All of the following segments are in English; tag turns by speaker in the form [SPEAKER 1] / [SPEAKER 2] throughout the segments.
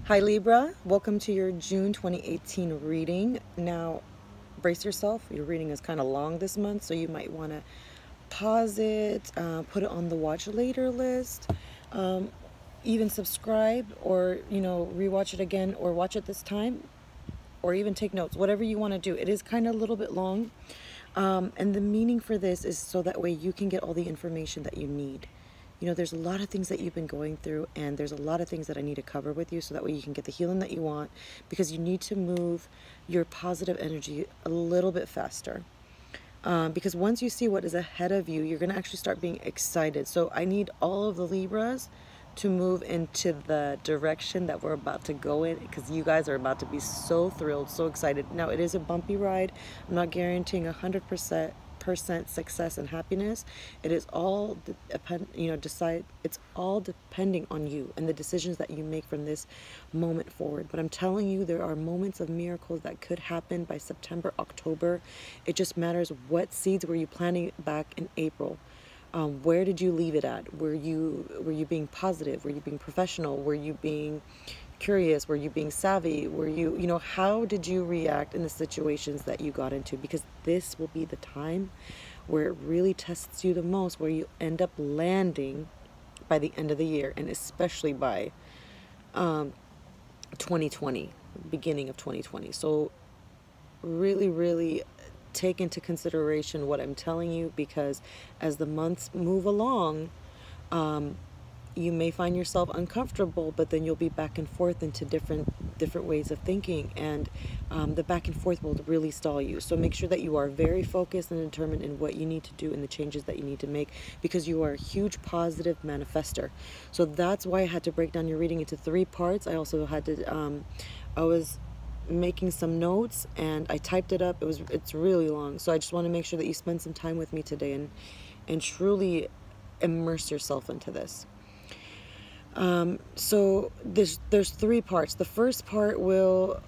[SPEAKER 1] Hi Libra, welcome to your June 2018 reading. Now, brace yourself. Your reading is kind of long this month, so you might want to pause it, put it on the watch later list, um, even subscribe or, rewatch it again or watch it this time or even take notes, whatever you want to do. It is kind of a little bit long. And the meaning for this is so that way you can get all the information that you need. There's a lot of things that you've been going through, and there's a lot of things that I need to cover with you so that way you can get the healing that you want, because you need to move your positive energy a little bit faster. Because once you see what is ahead of you, you're going to actually start being excited. So I need all of the Libras to move into the direction that we're about to go in, because you guys are about to be so thrilled, so excited. Now, it is a bumpy ride. I'm not guaranteeing 100% success and happiness. It is all it's all depending on you and the decisions that you make from this moment forward. But I'm telling you, there are moments of miracles that could happen by September, October. It just matters what seeds were you planting back in April. Where did you leave it at? Were you being positive? Were you being professional? Were you being curious? Were you being savvy? Were you, how did you react in the situations that you got into? Because this will be the time where it really tests you the most, where you end up landing by the end of the year, and especially by 2020, beginning of 2020. So really, really take into consideration what I'm telling you, because as the months move along, you may find yourself uncomfortable, but then you'll be back and forth into different ways of thinking, and the back and forth will really stall you. So make sure that you are very focused and determined in what you need to do and the changes that you need to make, because you are a huge positive manifester. So that's why I had to break down your reading into 3 parts. I also had to I was making some notes and I typed it up. It's really long, so I just want to make sure that you spend some time with me today and truly immerse yourself into this. So there's 3 parts. The first part will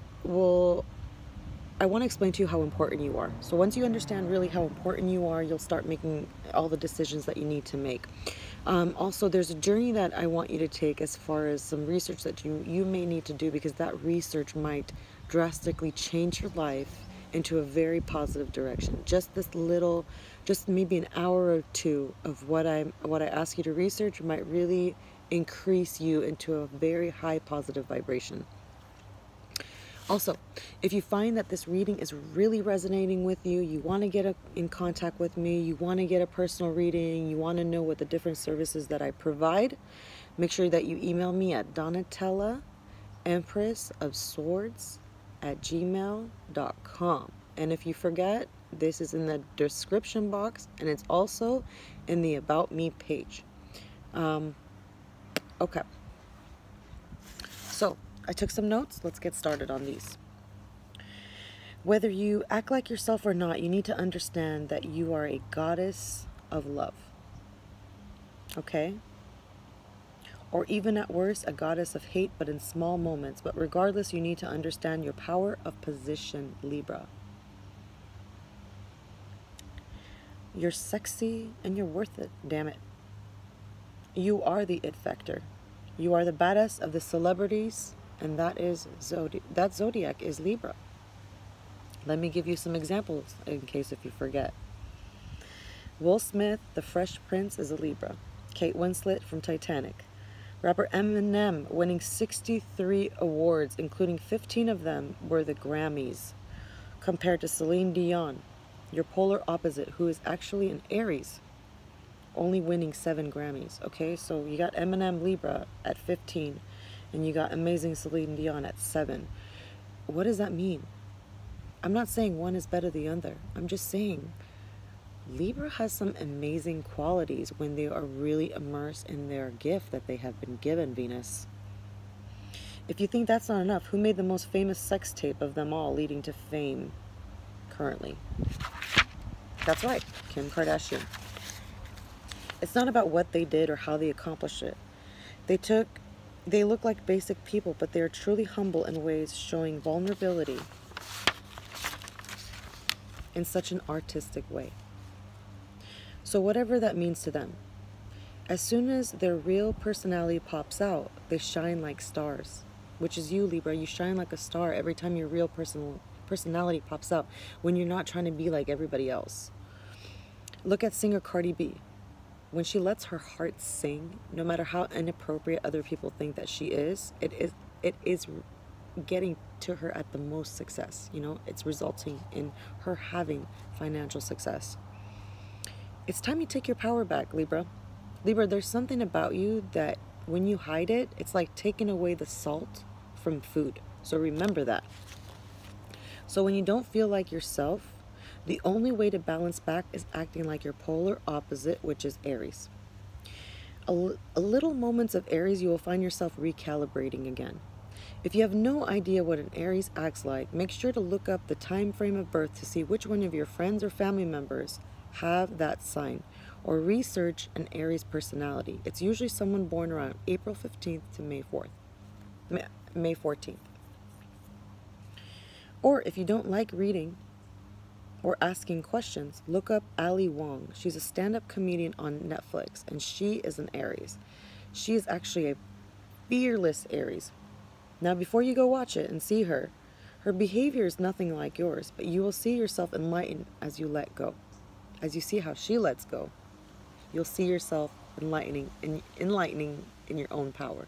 [SPEAKER 1] I want to explain to you how important you are. So once you understand really how important you are, you'll start making all the decisions that you need to make. Also, there's a journey that I want you to take as far as some research that you may need to do, because that research might drastically change your life into a very positive direction. Just maybe an hour or 2 of what I ask you to research might really increase you into a very high positive vibration. Also, if you find that this reading is really resonating with you, you want to get in contact with me, you want to get a personal reading, you want to know what the different services that I provide, make sure that you email me at Donatella Empress of Swords @gmail.com. And if you forget, this is in the description box, and it's also in the About Me page. Okay. So, I took some notes. Let's get started on these. Whether you act like yourself or not, you need to understand that you are a goddess of love. Okay? Or even at worst, a goddess of hate, but in small moments. But regardless, you need to understand your power of position, Libra. You're sexy and you're worth it, damn it. You are the it factor. You are the badass of the celebrities, and that zodiac is Libra. Let me give you some examples in case if you forget. Will Smith, the Fresh Prince, is a Libra. Kate Winslet from Titanic. Rapper Eminem winning 63 awards, including 15 of them were the Grammys, compared to Celine Dion, your polar opposite, who is actually an Aries, only winning 7 Grammys. Okay, so you got Eminem, Libra at 15, and you got amazing Celine Dion at 7. What does that mean? I'm not saying one is better than the other. I'm just saying Libra has some amazing qualities when they are really immersed in their gift that they have been given, Venus. If you think that's not enough, who made the most famous sex tape of them all, leading to fame currently? That's right, Kim Kardashian. It's not about what they did or how they accomplished it. They look like basic people, but they are truly humble in ways, showing vulnerability in such an artistic way. So whatever that means to them, as soon as their real personality pops out, they shine like stars. which is you, Libra. You shine like a star every time your real personality pops up, when you're not trying to be like everybody else. Look at singer Cardi B. When she lets her heart sing, no matter how inappropriate other people think that she is, it is getting to her at the most success. You know, it's resulting in her having financial success. It's time you take your power back, Libra. Libra, there's something about you that when you hide it, it's like taking away the salt from food. So remember that. So when you don't feel like yourself, the only way to balance back is acting like your polar opposite, which is Aries. A little moments of Aries, you will find yourself recalibrating again. If you have no idea what an Aries acts like, make sure to look up the time frame of birth to see which one of your friends or family members have that sign, or research an Aries personality. It's usually someone born around April 15th to May 14th. Or if you don't like reading or asking questions, look up Ali Wong. She's a stand-up comedian on Netflix, and she is an Aries. She is actually a fearless Aries. Now, before you go watch it and see her, her behavior is nothing like yours, but you will see yourself enlightened as you let go. As you see how she lets go, you'll see yourself enlightening in your own power.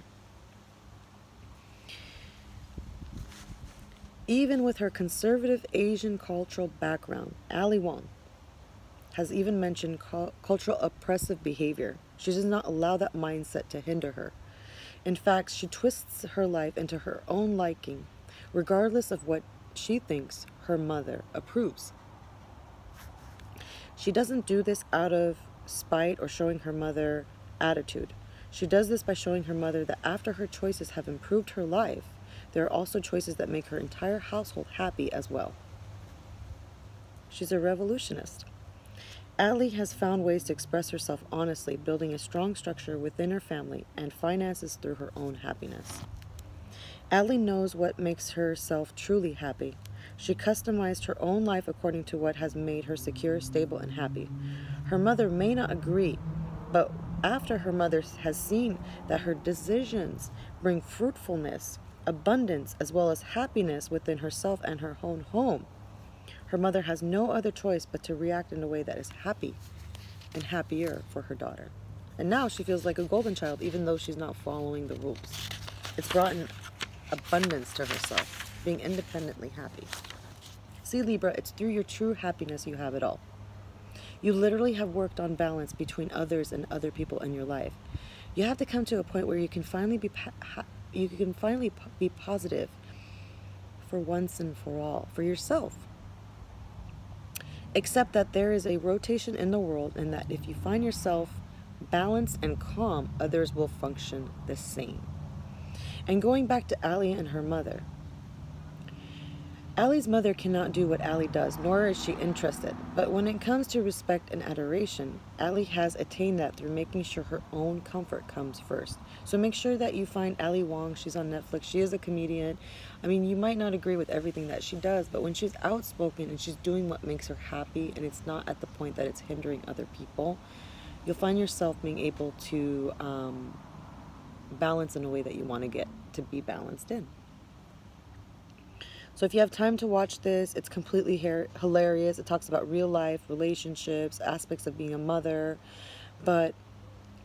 [SPEAKER 1] Even with her conservative Asian cultural background, Ali Wong has even mentioned cultural oppressive behavior. She does not allow that mindset to hinder her. In fact, she twists her life into her own liking, regardless of what she thinks her mother approves. She doesn't do this out of spite or showing her mother attitude. She does this by showing her mother that after her choices have improved her life, there are also choices that make her entire household happy as well. She's a revolutionist. Ali has found ways to express herself honestly, building a strong structure within her family and finances through her own happiness. Ali knows what makes herself truly happy. She customized her own life according to what has made her secure, stable, and happy. Her mother may not agree, but after her mother has seen that her decisions bring fruitfulness, abundance, as well as happiness within herself and her own home, her mother has no other choice but to react in a way that is happy and happier for her daughter. And now she feels like a golden child, even though she's not following the rules. It's brought in abundance to herself, being independently happy. See, Libra, it's through your true happiness you have it all. You literally have worked on balance between others and other people in your life. You have to come to a point where you can finally be positive for once and for all, for yourself. Except that there is a rotation in the world, and that if you find yourself balanced and calm, others will function the same. And going back to Ali and her mother, Ali's mother cannot do what Ali does, nor is she interested. But when it comes to respect and adoration, Ali has attained that through making sure her own comfort comes first. So make sure that you find Ali Wong. She's on Netflix. She is a comedian. I mean, you might not agree with everything that she does, but when she's outspoken and she's doing what makes her happy, and it's not at the point that it's hindering other people, you'll find yourself being able to balance in a way that you want to get to be balanced in. So if you have time to watch this, it's completely hilarious. It talks about real life, relationships, aspects of being a mother, but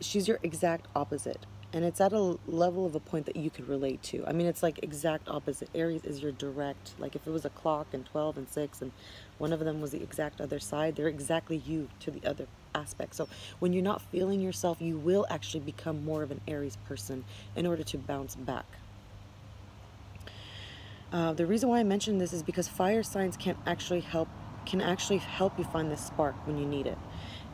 [SPEAKER 1] she's your exact opposite. And it's at a level of a point that you could relate to. I mean, it's like exact opposite. Aries is your direct, like if it was a clock and 12 and 6 and one of them was the exact other side, they're exactly you to the other aspect. So when you're not feeling yourself, you will actually become more of an Aries person in order to bounce back. The reason why I mention this is because fire signs can actually help you find this spark when you need it.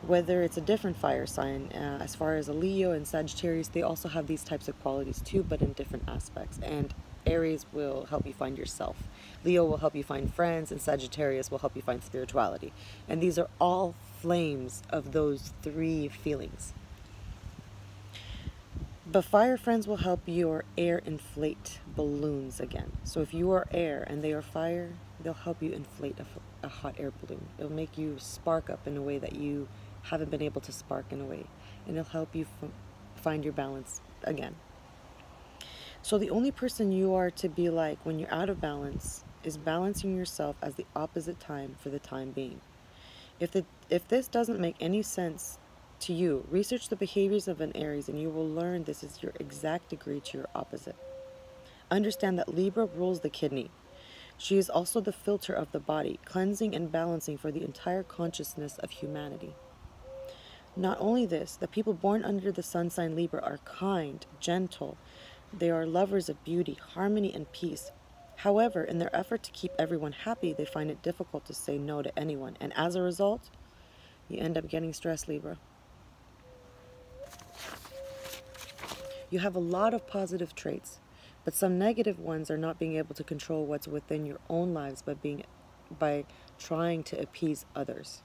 [SPEAKER 1] Whether it's a different fire sign, as far as a Leo and Sagittarius, they also have these types of qualities too, but in different aspects. And Aries will help you find yourself. Leo will help you find friends, and Sagittarius will help you find spirituality. And these are all flames of those three feelings. But fire friends will help your air inflate balloons again. So if you are air and they are fire, they'll help you inflate a hot air balloon. It'll make you spark up in a way that you haven't been able to spark in a way. And it'll help you find your balance again. So the only person you are to be like when you're out of balance is balancing yourself as the opposite time for the time being. If this doesn't make any sense to you, research the behaviors of an Aries and you will learn this is your exact degree to your opposite. Understand that Libra rules the kidney. She is also the filter of the body, cleansing and balancing for the entire consciousness of humanity. Not only this, the people born under the sun sign Libra are kind, gentle. They are lovers of beauty, harmony, and peace. However, in their effort to keep everyone happy, they find it difficult to say no to anyone. And as a result, you end up getting stressed, Libra. You have a lot of positive traits, but some negative ones are not being able to control what's within your own lives by trying to appease others.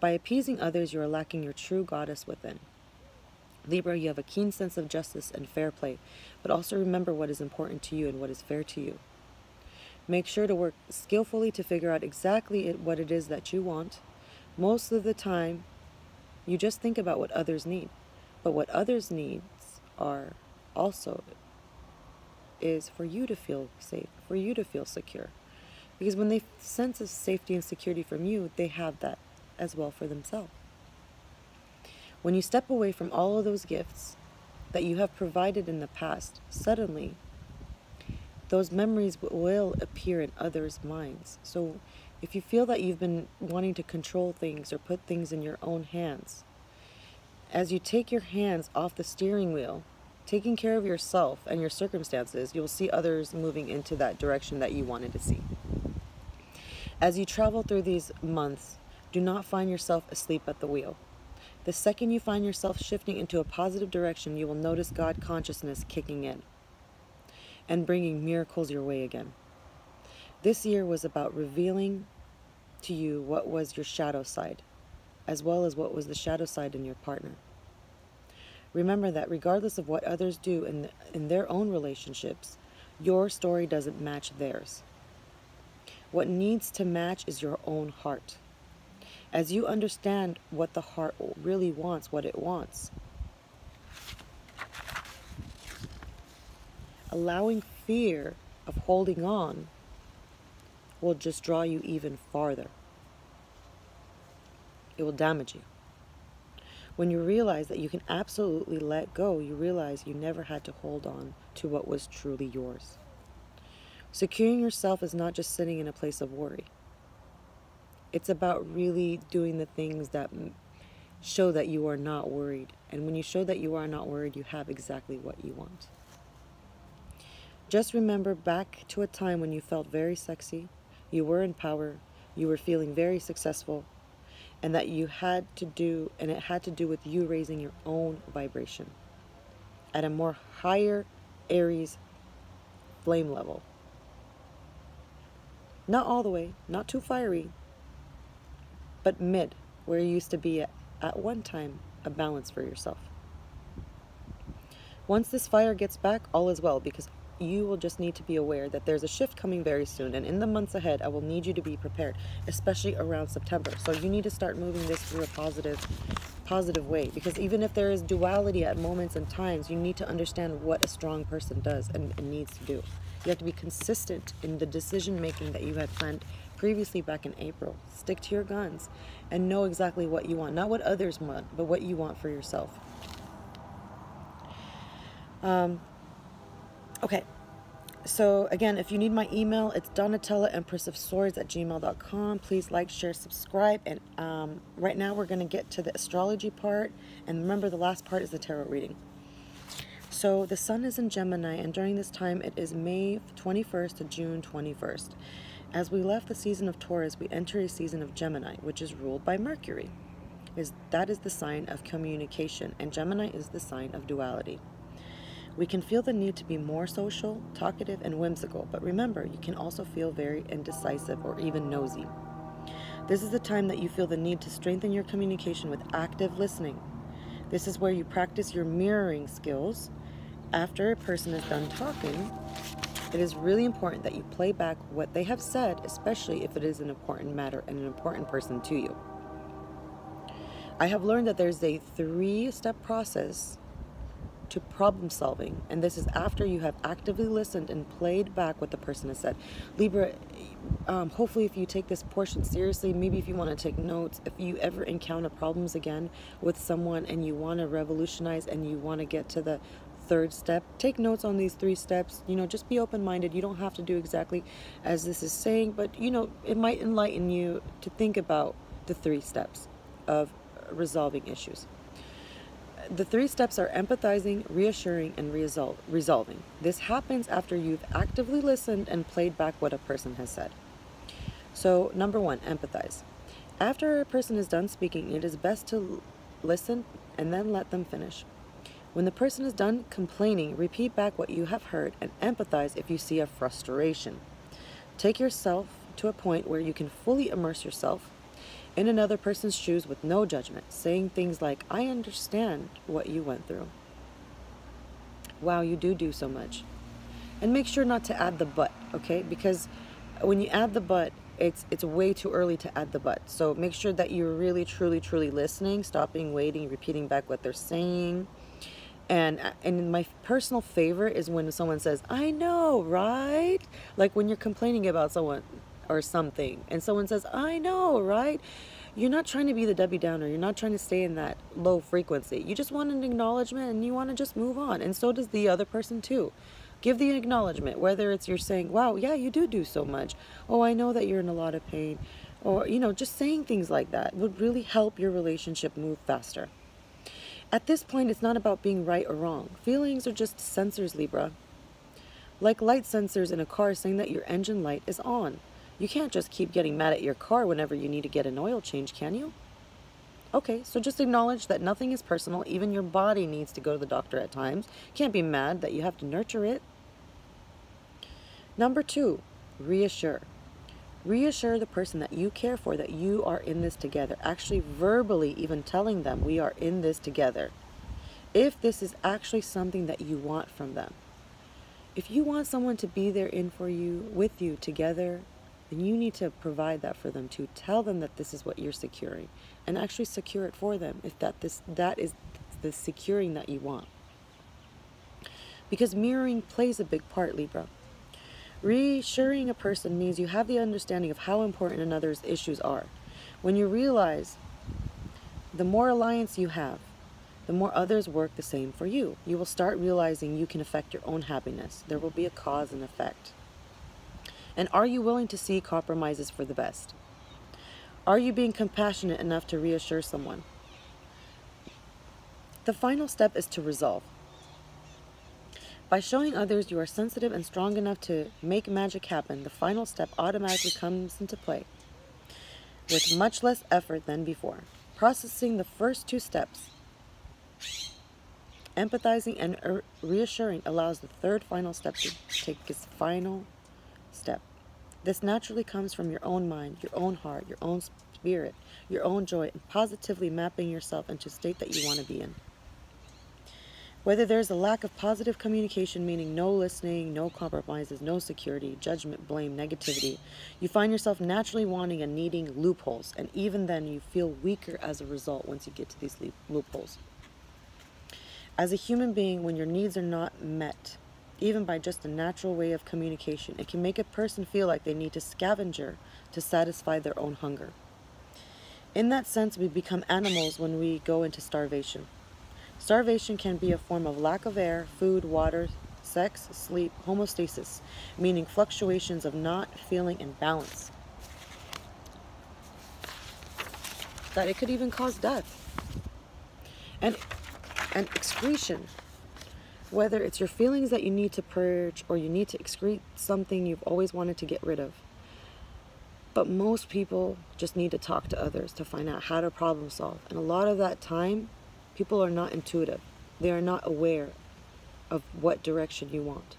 [SPEAKER 1] By appeasing others, you are lacking your true goddess within. Libra, you have a keen sense of justice and fair play, but also remember what is important to you and what is fair to you. Make sure to work skillfully to figure out exactly what it is that you want. Most of the time, you just think about what others need, but what others needs are also is for you to feel safe, for you to feel secure. Because when they sense of safety and security from you, they have that as well for themselves. When you step away from all of those gifts that you have provided in the past, suddenly those memories will appear in others' minds. So if you feel that you've been wanting to control things or put things in your own hands, as you take your hands off the steering wheel, taking care of yourself and your circumstances, you'll see others moving into that direction that you wanted to see. As you travel through these months, do not find yourself asleep at the wheel. The second you find yourself shifting into a positive direction, you will notice God consciousness kicking in and bringing miracles your way again. This year was about revealing to you what was your shadow side, as well as what was the shadow side in your partner. Remember that regardless of what others do in their own relationships, your story doesn't match theirs. What needs to match is your own heart. As you understand what the heart really wants, what it wants, allowing fear of holding on will just draw you even farther. It will damage you. When you realize that you can absolutely let go, you realize you never had to hold on to what was truly yours. Securing yourself is not just sitting in a place of worry. It's about really doing the things that show that you are not worried. And when you show that you are not worried, you have exactly what you want. Just remember back to a time when you felt very sexy, you were in power, you were feeling very successful, and that you had to do, and it had to do with you raising your own vibration at a more higher Aries flame level. Not all the way, not too fiery, but mid, where you used to be at one time a balance for yourself. Once this fire gets back, all is well, because you will just need to be aware that there's a shift coming very soon, and in the months ahead, I will need you to be prepared, especially around September. So you need to start moving this through a positive way, because even if there is duality at moments and times, you need to understand what a strong person does and needs to do. You have to be consistent in the decision making that you had planned previously back in April. Stick to your guns and know exactly what you want, not what others want, but what you want for yourself. Okay, so again, if you need my email, it's donatellaempressofswords@gmail.com. Please like, share, subscribe. And right now we're going to get to the astrology part. And remember, the last part is the tarot reading. So the sun is in Gemini, and during this time, it is May 21st to June 21st. As we left the season of Taurus, we enter a season of Gemini, which is ruled by Mercury. That is the sign of communication, and Gemini is the sign of duality. We can feel the need to be more social, talkative, and whimsical, but remember, you can also feel very indecisive or even nosy. This is the time that you feel the need to strengthen your communication with active listening. This is where you practice your mirroring skills. After a person is done talking, it is really important that you play back what they have said, especially if it is an important matter and an important person to you. I have learned that there's a 3-step process to problem solving, and this is after you have actively listened and played back what the person has said. Libra, hopefully if you take this portion seriously, maybe if you want to take notes, if you ever encounter problems again with someone and you want to revolutionize and you want to get to the third step, take notes on these 3 steps. Just be open-minded. You don't have to do exactly as this is saying, but it might enlighten you to think about the 3 steps of resolving issues. The 3 steps are empathizing, reassuring, and resolving. This happens after you've actively listened and played back what a person has said. So, number 1, empathize. After a person is done speaking, it is best to listen and then let them finish. When the person is done complaining, repeat back what you have heard and empathize if you see a frustration. Take yourself to a point where you can fully immerse yourself in another person's shoes with no judgment, saying things like, I understand what you went through. Wow, you do so much. And make sure not to add the but, okay? Because when you add the but, it's way too early to add the but. So make sure that you're really, truly listening, stopping, waiting, repeating back what they're saying. And my personal favorite is when someone says, I know, right? Like when you're complaining about someone or something, and someone says, I know, right? You're not trying to be the Debbie Downer. You're not trying to stay in that low frequency. You just want an acknowledgement and you want to just move on. And so does the other person too. Give the acknowledgement, whether it's you're saying, wow, yeah, you do so much. Oh, I know that you're in a lot of pain. Or, just saying things like that would really help your relationship move faster. At this point, it's not about being right or wrong. Feelings are just sensors, Libra. Like light sensors in a car saying that your engine light is on. You can't just keep getting mad at your car whenever you need to get an oil change, can you? Okay, so just acknowledge that nothing is personal. Even your body needs to go to the doctor at times. Can't be mad that you have to nurture it. Number 2, reassure. Reassure the person that you care for, that you are in this together. Actually, verbally, even telling them we are in this together. If this is actually something that you want from them. If you want someone to be there with you together, then you need to provide that for them too. Tell them that this is what you're securing, and actually secure it for them if that is the securing that you want. Because mirroring plays a big part, Libra. Reassuring a person means you have the understanding of how important another's issues are. When you realize the more alliance you have, the more others work the same for you. You will start realizing you can affect your own happiness. There will be a cause and effect. And are you willing to see compromises for the best? Are you being compassionate enough to reassure someone? The final step is to resolve. By showing others you are sensitive and strong enough to make magic happen, the final step automatically comes into play with much less effort than before. Processing the first 2 steps, empathizing and reassuring, allows the third final step to take its final step. This naturally comes from your own mind, your own heart, your own spirit, your own joy, and positively mapping yourself into a state that you want to be in. Whether there's a lack of positive communication, meaning no listening, no compromises, no security, judgment, blame, negativity, you find yourself naturally wanting and needing loopholes, and even then you feel weaker as a result once you get to these loopholes. As a human being, when your needs are not met, even by just a natural way of communication, it can make a person feel like they need to scavenger to satisfy their own hunger. In that sense, we become animals when we go into starvation. Starvation can be a form of lack of air, food, water, sex, sleep, homeostasis, meaning fluctuations of not feeling in balance. That it could even cause death. And excretion, whether it's your feelings that you need to purge or you need to excrete something you've always wanted to get rid of. But most people just need to talk to others to find out how to problem solve. And a lot of that time, people are not intuitive. They are not aware of what direction you want.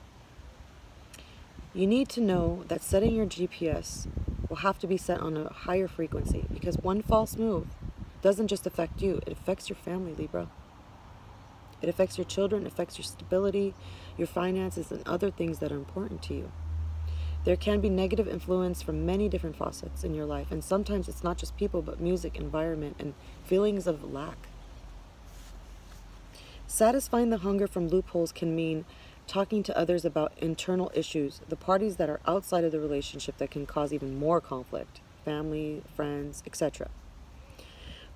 [SPEAKER 1] You need to know that setting your GPS will have to be set on a higher frequency, because one false move doesn't just affect you, it affects your family, Libra. It affects your children, it affects your stability, your finances, and other things that are important to you. There can be negative influence from many different facets in your life, and sometimes it's not just people, but music, environment, and feelings of lack. Satisfying the hunger from loopholes can mean talking to others about internal issues, the parties that are outside of the relationship that can cause even more conflict, family, friends, etc.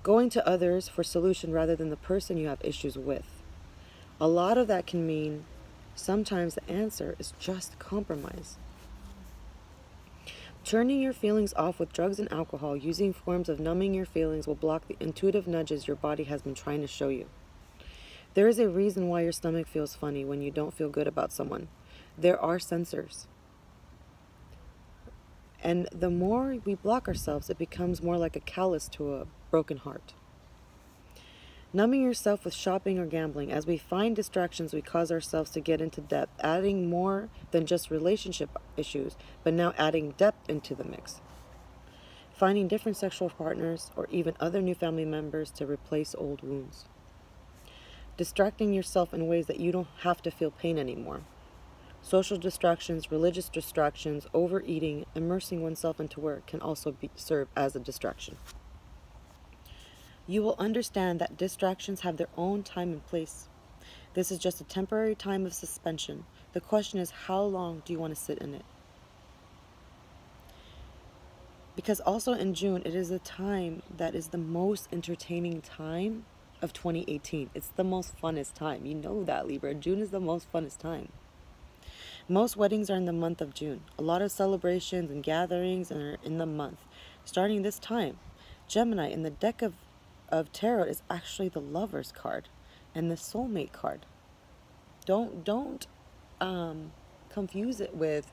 [SPEAKER 1] Going to others for solution rather than the person you have issues with. A lot of that can mean sometimes the answer is just compromise. Turning your feelings off with drugs and alcohol, using forms of numbing your feelings, will block the intuitive nudges your body has been trying to show you. There is a reason why your stomach feels funny when you don't feel good about someone. There are sensors. And the more we block ourselves, it becomes more like a callus to a broken heart. Numbing yourself with shopping or gambling. As we find distractions, we cause ourselves to get into depth, adding more than just relationship issues, but now adding depth into the mix. Finding different sexual partners or even other new family members to replace old wounds. Distracting yourself in ways that you don't have to feel pain anymore. Social distractions, religious distractions, overeating, immersing oneself into work can also serve as a distraction. You will understand that distractions have their own time and place. This is just a temporary time of suspension. The question is, how long do you want to sit in it? Because also in June, it is a time that is the most entertaining time of 2018. It's the most funnest time. You know that, Libra. June is the most funnest time. Most weddings are in the month of June. A lot of celebrations and gatherings are in the month. Starting this time, Gemini in the deck of tarot is actually the Lover's card and the Soulmate card. Don't confuse it with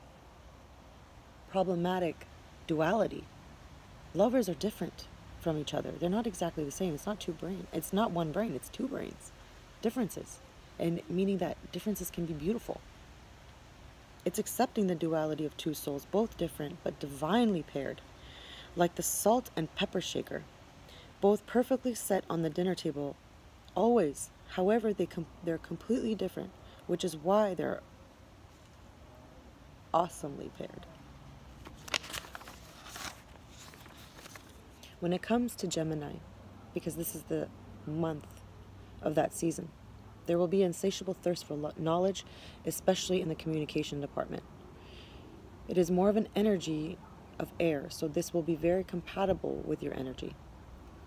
[SPEAKER 1] problematic duality. Lovers are different from each other. They're not exactly the same. It's not two brains. It's not one brain. It's two brains. Differences. And meaning that differences can be beautiful. It's accepting the duality of two souls, both different but divinely paired, like the salt and pepper shaker, both perfectly set on the dinner table, always. However, they're completely different, which is why they're awesomely paired. When it comes to Gemini, because this is the month of that season, there will be insatiable thirst for knowledge, especially in the communication department. It is more of an energy of air, so this will be very compatible with your energy.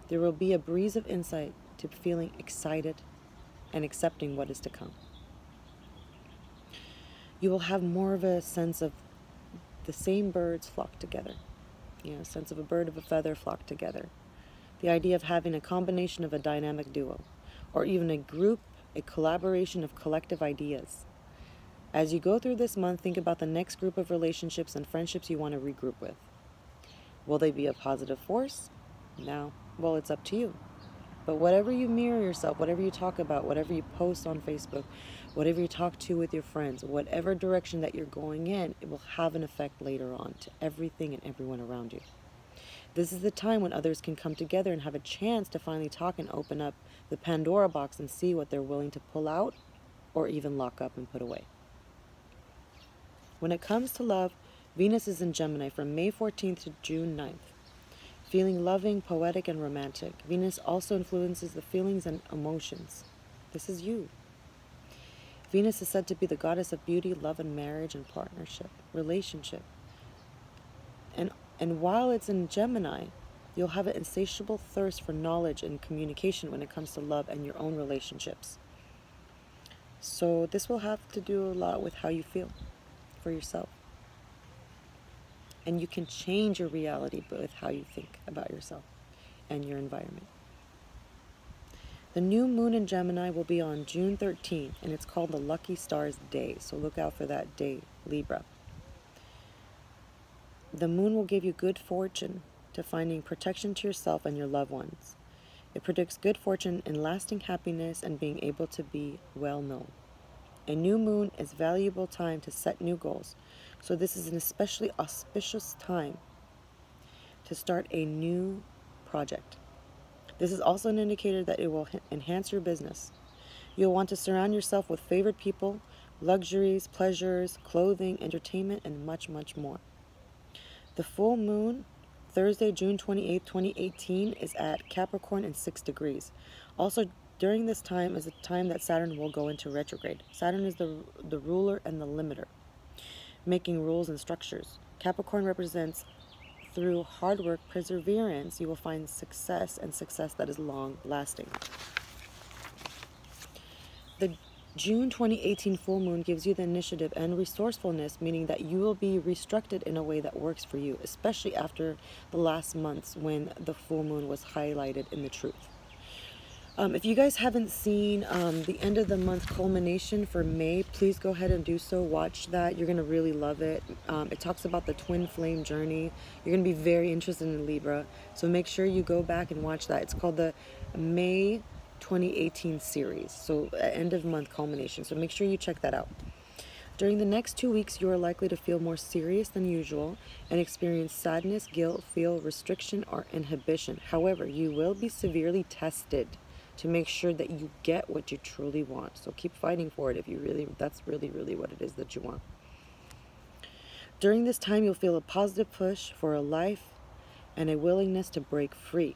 [SPEAKER 1] There will be a breeze of insight to feeling excited and accepting what is to come. You will have more of a sense of the same birds flock together. A sense of a bird of a feather flock together. The idea of having a combination of a dynamic duo, or even a group, a collaboration of collective ideas. As you go through this month, think about the next group of relationships and friendships you want to regroup with. Will they be a positive force? No. Well, it's up to you. But whatever you mirror yourself, whatever you talk about, whatever you post on Facebook, whatever you talk to with your friends, whatever direction that you're going in, it will have an effect later on to everything and everyone around you. This is the time when others can come together and have a chance to finally talk and open up the Pandora box and see what they're willing to pull out or even lock up and put away. When it comes to love, Venus is in Gemini from May 14th to June 9th. Feeling loving, poetic, and romantic. Venus also influences the feelings and emotions. This is you. Venus is said to be the goddess of beauty, love, and marriage and partnership, relationship. And while it's in Gemini, you'll have an insatiable thirst for knowledge and communication when it comes to love and your own relationships. So this will have to do a lot with how you feel for yourself. And you can change your reality with how you think about yourself and your environment. The new moon in Gemini will be on June 13th, and it's called the Lucky Stars Day. So look out for that day, Libra. The moon will give you good fortune to finding protection to yourself and your loved ones. It predicts good fortune and lasting happiness and being able to be well known. A new moon is a valuable time to set new goals. So this is an especially auspicious time to start a new project. This is also an indicator that it will enhance your business. You'll want to surround yourself with favorite people, luxuries, pleasures, clothing, entertainment, and much, much more. The full moon, Thursday, June 28, 2018, is at Capricorn and 6 degrees. Also During this time is a time that Saturn will go into retrograde. Saturn is the ruler and the limiter, making rules and structures. Capricorn represents through hard work, perseverance, you will find success, and success that is long lasting. The June 2018 full moon gives you the initiative and resourcefulness, meaning that you will be restructured in a way that works for you, especially after the last months when the full moon was highlighted in the truth. If you guys haven't seen the end of the month culmination for May, please go ahead and do so. Watch that. You're going to really love it. It talks about the twin flame journey. You're going to be very interested in Libra. So make sure you go back and watch that. It's called the May 2018 series. So end of month culmination. So make sure you check that out. During the next 2 weeks, you are likely to feel more serious than usual and experience sadness, guilt, feel restriction, or inhibition. However, you will be severely tested to make sure that you get what you truly want. So keep fighting for it if you really, that's really, really what it is that you want. During this time, you'll feel a positive push for a life and a willingness to break free.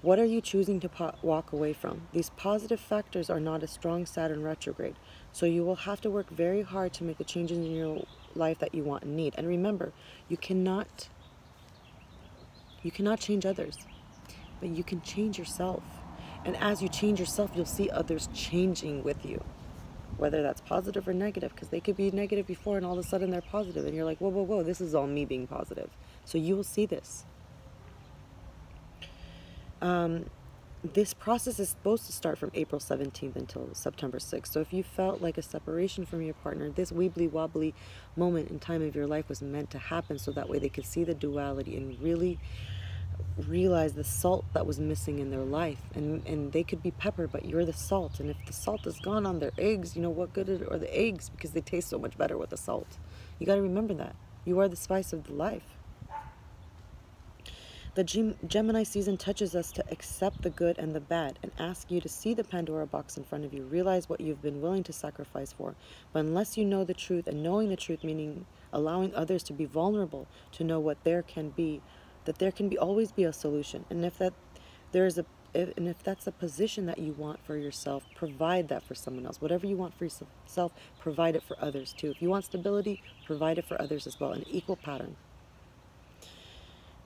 [SPEAKER 1] What are you choosing to walk away from? These positive factors are not a strong Saturn retrograde, so you will have to work very hard to make the changes in your life that you want and need. And remember, you cannot change others, but you can change yourself. And as you change yourself, you'll see others changing with you, whether that's positive or negative, because they could be negative before and all of a sudden they're positive. And you're like, whoa, whoa, whoa, this is all me being positive. So you will see this. This process is supposed to start from April 17th until September 6th. So if you felt like a separation from your partner, this weebly wobbly moment in time of your life was meant to happen so that way they could see the duality and really realize the salt that was missing in their life. And they could be pepper, but you're the salt. And if the salt is gone on their eggs, you know what good are the eggs, because they taste so much better with the salt. You got to remember that. You are the spice of the life. The Gemini season touches us to accept the good and the bad and ask you to see the Pandora box in front of you, realize what you've been willing to sacrifice for. But unless you know the truth, and knowing the truth meaning allowing others to be vulnerable, to know what there can be, that there can always be a solution. And if that's a position that you want for yourself, provide that for someone else. Whatever you want for yourself, provide it for others too. If you want stability, provide it for others as well, an equal pattern.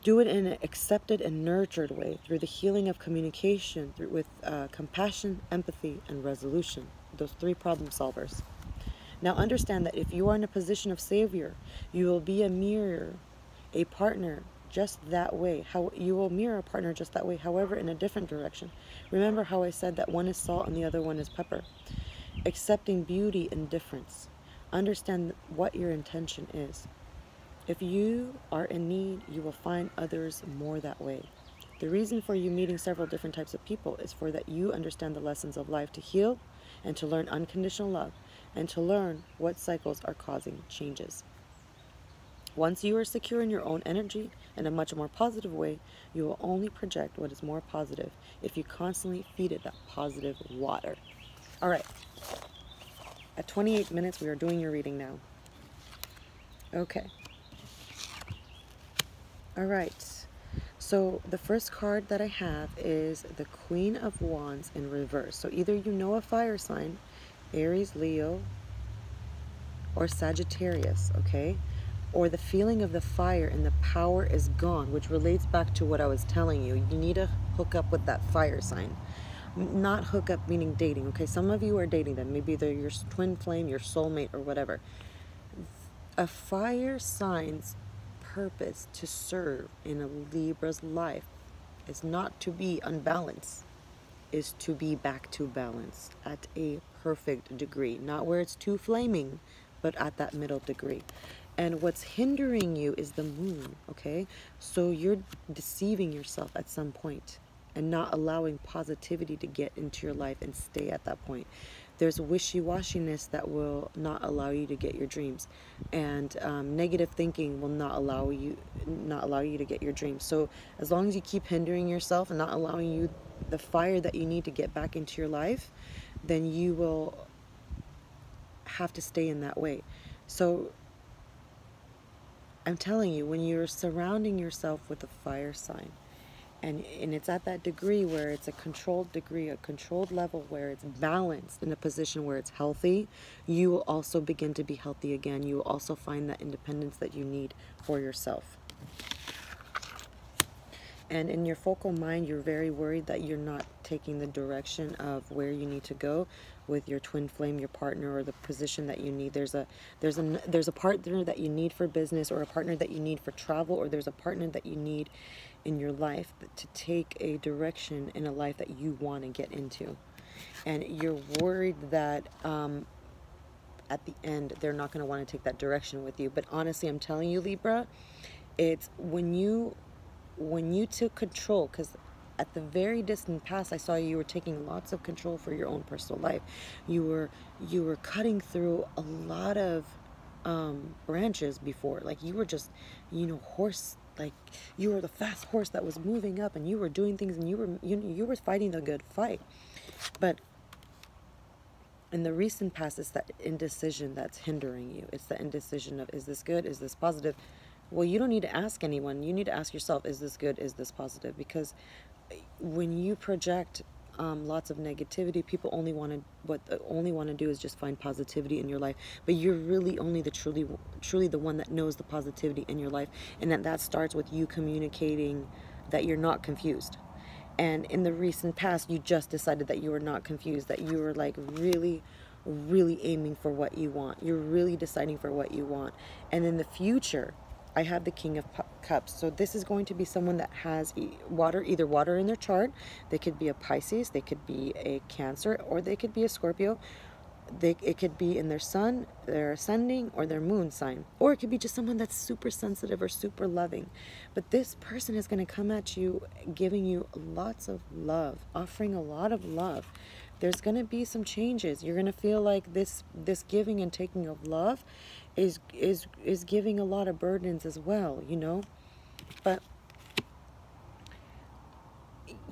[SPEAKER 1] Do it in an accepted and nurtured way through the healing of communication, with compassion, empathy, and resolution. Those 3 problem solvers. Now understand that if you are in a position of savior, you will be a mirror, a partner just that way. How you will mirror a partner just that way, however, in a different direction. Remember how I said that one is salt and the other one is pepper. Accepting beauty in difference. Understand what your intention is. If you are in need, you will find others more that way. The reason for you meeting several different types of people is for that you understand the lessons of life, to heal and to learn unconditional love, and to learn what cycles are causing changes. Once you are secure in your own energy in a much more positive way, you will only project what is more positive if you constantly feed it that positive water. All right. At 28 minutes, we are doing your reading now. Okay. All right, so the first card that I have is the Queen of Wands in reverse. So either you know a fire sign, Aries, Leo, or Sagittarius, okay? Or the feeling of the fire and the power is gone, which relates back to what I was telling you. You need to hook up with that fire sign. Not hook up meaning dating, okay? Some of you are dating them. Maybe they're your twin flame, your soulmate, or whatever. A fire sign's purpose to serve in a Libra's life is not to be unbalanced, is to be back to balance at a perfect degree, not where it's too flaming, but at that middle degree. And what's hindering you is the moon, okay? So you're deceiving yourself at some point and not allowing positivity to get into your life and stay at that point. There's wishy-washiness that will not allow you to get your dreams, and negative thinking will not allow you to get your dreams. So as long as you keep hindering yourself and not allowing you the fire that you need to get back into your life, then you will have to stay in that way. So I'm telling you, when you're surrounding yourself with a fire sign, And it's at that degree where it's a controlled degree, a controlled level where it's balanced in a position where it's healthy. You will also begin to be healthy again. You will also find that independence that you need for yourself. And in your focal mind, you're very worried that you're not taking the direction of where you need to go with your twin flame, your partner, or the position that you need. There's a partner that you need for business, or a partner that you need for travel, or there's a partner that you need in your life to take a direction in a life that you want to get into. And you're worried that at the end they're not going to want to take that direction with you. But honestly, I'm telling you, Libra, it's when you took control, because at the very distant past I saw you were taking lots of control for your own personal life. You were cutting through a lot of branches before. Like you were just, horse, like you were the fast horse that was moving up, and you were doing things, and you were fighting the good fight. But in the recent past, it's that indecision that's hindering you. It's the indecision of, is this good? Is this positive? Well, you don't need to ask anyone. You need to ask yourself, is this good? Is this positive? Because when you project lots of negativity, people only want to do is just find positivity in your life. But you're really only truly the one that knows the positivity in your life, and that starts with you communicating that you're not confused. And in the recent past, you just decided that you were not confused, that you were like really, really aiming for what you want. You're really deciding for what you want. And in the future, I have the King of Cups. So this is going to be someone that has either water in their chart. They could be a Pisces, they could be a Cancer, or they could be a Scorpio. It could be in their sun, their ascending, or their moon sign. Or it could be just someone that's super sensitive or super loving. But this person is going to come at you giving you lots of love, offering a lot of love. There's going to be some changes. You're going to feel like this giving and taking of love is giving a lot of burdens as well, But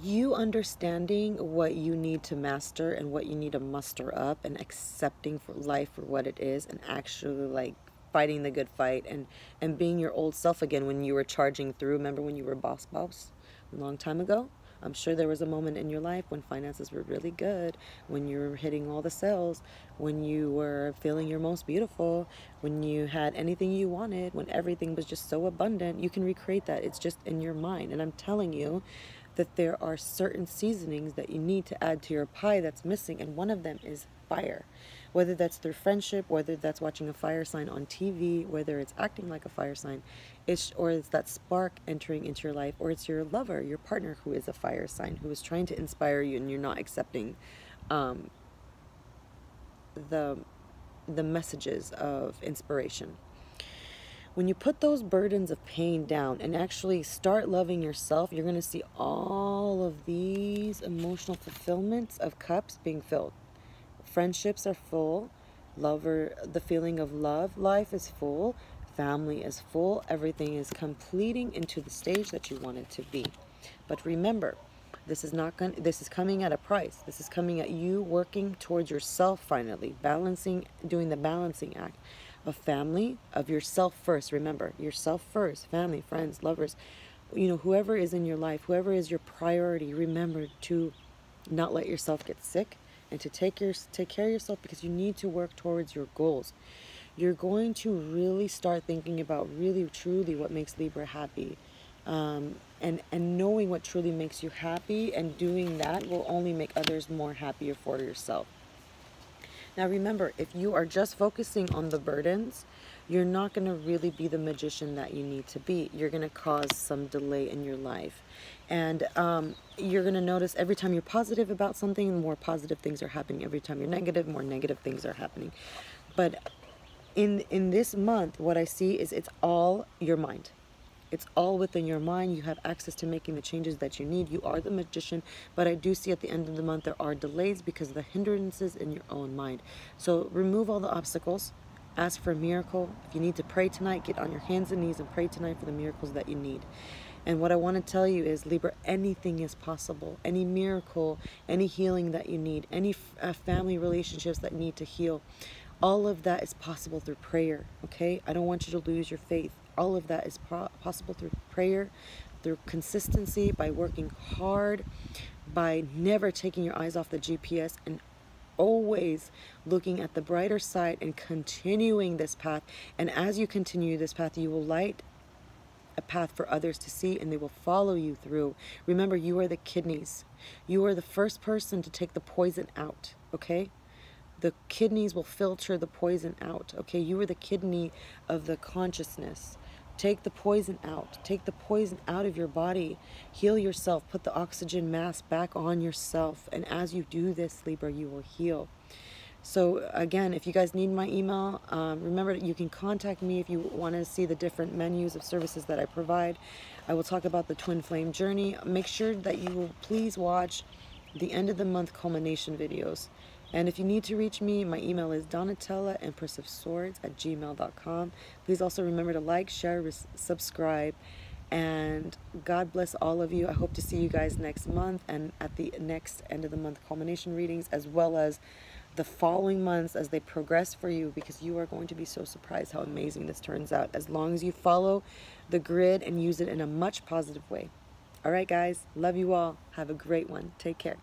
[SPEAKER 1] you understanding what you need to master and what you need to muster up, and accepting for life for what it is, and actually like fighting the good fight, and being your old self again when you were charging through. Remember when you were boss a long time ago? I'm sure there was a moment in your life when finances were really good, when you were hitting all the cells, when you were feeling your most beautiful, when you had anything you wanted, when everything was just so abundant. You can recreate that. It's just in your mind. And I'm telling you that there are certain seasonings that you need to add to your pie that's missing, and one of them is fire. Whether that's through friendship, whether that's watching a fire sign on TV, whether it's acting like a fire sign, or it's that spark entering into your life, or it's your lover, your partner who is a fire sign, who is trying to inspire you, and you're not accepting the messages of inspiration. When you put those burdens of pain down and actually start loving yourself, you're going to see all of these emotional fulfillments of cups being filled. Friendships are full. The feeling of love life is full. Family is full. Everything is completing into the stage that you want it to be. But remember, this is coming at a price. This is coming at you working towards yourself finally, doing the balancing act of family, of yourself first. Remember, yourself first, family, friends, lovers, whoever is in your life, whoever is your priority. Remember to not let yourself get sick, and to take care of yourself, because you need to work towards your goals. You're going to really start thinking about really truly what makes Libra happy, and knowing what truly makes you happy, and doing that will only make others more happier for yourself. Now remember, if you are just focusing on the burdens, you're not going to really be the magician that you need to be. You're going to cause some delay in your life. And you're going to notice every time you're positive about something, more positive things are happening. Every time you're negative, more negative things are happening. But in this month, what I see is it's all your mind. It's all within your mind. You have access to making the changes that you need. You are the magician. But I do see at the end of the month there are delays because of the hindrances in your own mind. So remove all the obstacles. Ask for a miracle. If you need to pray tonight, get on your hands and knees and pray tonight for the miracles that you need. And what I want to tell you is, Libra, anything is possible. Any miracle, any healing that you need, any family relationships that need to heal, all of that is possible through prayer, okay? I don't want you to lose your faith. All of that is possible through prayer, through consistency, by working hard, by never taking your eyes off the GPS, and always looking at the brighter side and continuing this path. And as you continue this path, you will light a path for others to see, and they will follow you through. Remember, you are the kidneys. You are the first person to take the poison out, okay? The kidneys will filter the poison out, okay? You are the kidney of the consciousness. Take the poison out. Take the poison out of your body. Heal yourself. Put the oxygen mask back on yourself. And as you do this, Libra, you will heal. So again, if you guys need my email, remember that you can contact me if you want to see the different menus of services that I provide. I will talk about the twin flame journey. Make sure that you will please watch the end of the month culmination videos. And if you need to reach me, my email is donatella@gmail.com. Please also remember to like, share, subscribe. And God bless all of you. I hope to see you guys next month and at the next end of the month culmination readings, as well as the following months as they progress for you, because you are going to be so surprised how amazing this turns out, as long as you follow the grid and use it in a much positive way. All right, guys. Love you all. Have a great one. Take care.